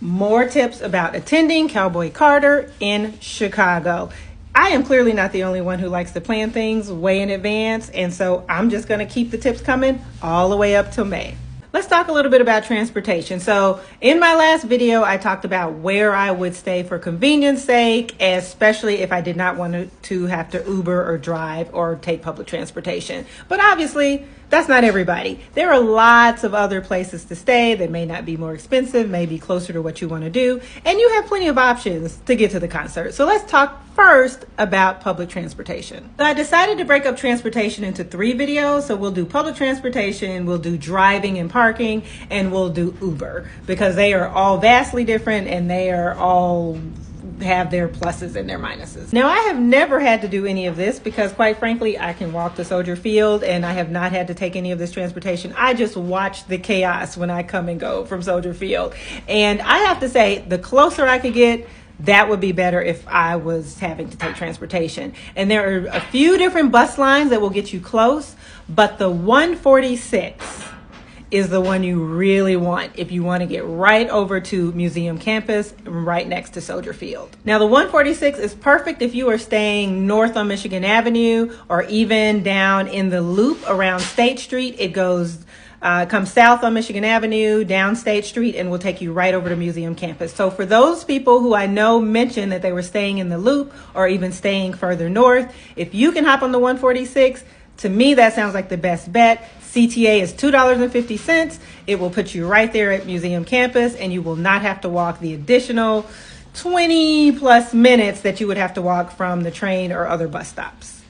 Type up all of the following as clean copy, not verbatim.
more tips about attending Cowboy Carter in Chicago. I am clearly not the only one who likes to plan things way in advance, and so I'm just going to keep the tips coming all the way up till May. Let's talk a little bit about transportation. So in my last video, I talked about where I would stay for convenience sake, especially if I did not want to have to Uber or drive or take public transportation. But obviously, that's not everybody. There are lots of other places to stay that may not be more expensive, may be closer to what you want to do, and you have plenty of options to get to the concert. So let's talk first about public transportation. So I decided to break up transportation into 3 videos. So we'll do public transportation, we'll do driving and parking, and we'll do Uber, because they are all vastly different and they are all have their pluses and their minuses. Now, I have never had to do any of this because, quite frankly, I can walk to Soldier Field and I have not had to take any of this transportation. I just watch the chaos when I come and go from Soldier Field. And I have to say, the closer I could get, that would be better if I was having to take transportation. And there are a few different bus lines that will get you close, but the 146 is the one you really want if you want to get right over to Museum Campus, right next to Soldier Field. Now, the 146 is perfect if you are staying north on Michigan Avenue or even down in the loop around State Street. It goes comes south on Michigan Avenue, down State Street, and will take you right over to Museum Campus. So for those people who I know mentioned that they were staying in the loop or even staying further north, if you can hop on the 146, to me, that sounds like the best bet. CTA is $2.50. It will put you right there at Museum Campus, and you will not have to walk the additional 20 plus minutes that you would have to walk from the train or other bus stops.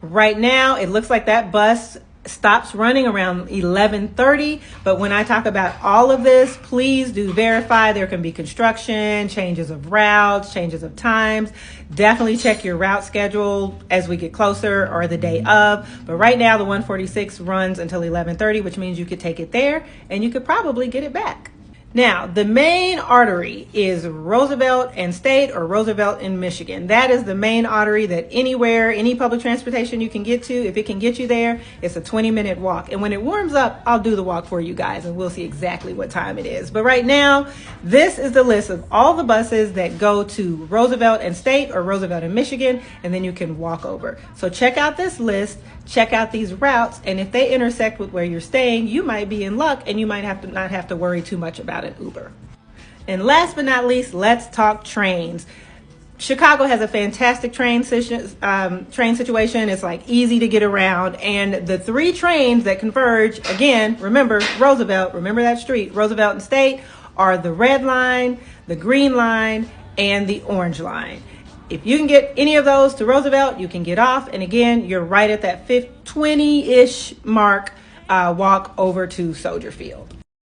Right now, it looks like that bus stops running around 11:30, but when I talk about all of this, please do verify. There can be construction, changes of routes, changes of times. Definitely check your route schedule as we get closer or the day of. But right now, the 146 runs until 11:30, which means you could take it there and you could probably get it back. Now, the main artery is Roosevelt and State, or Roosevelt in Michigan. That is the main artery that anywhere, any public transportation you can get to, if it can get you there, it's a 20-minute walk. And when it warms up, I'll do the walk for you guys and we'll see exactly what time it is. But right now, this is the list of all the buses that go to Roosevelt and State or Roosevelt in Michigan, and then you can walk over. So check out this list, check out these routes, and if they intersect with where you're staying, you might be in luck and you might not have to worry too much about an Uber. And last but not least, let's talk trains. Chicago has a fantastic train situation. It's like easy to get around, and the 3 trains that converge, again, remember Roosevelt, remember that street, Roosevelt and State, are the Red Line, the Green Line, and the Orange Line. If you can get any of those to Roosevelt, you can get off, and again, you're right at that 20-ish mark, walk over to Soldier Field.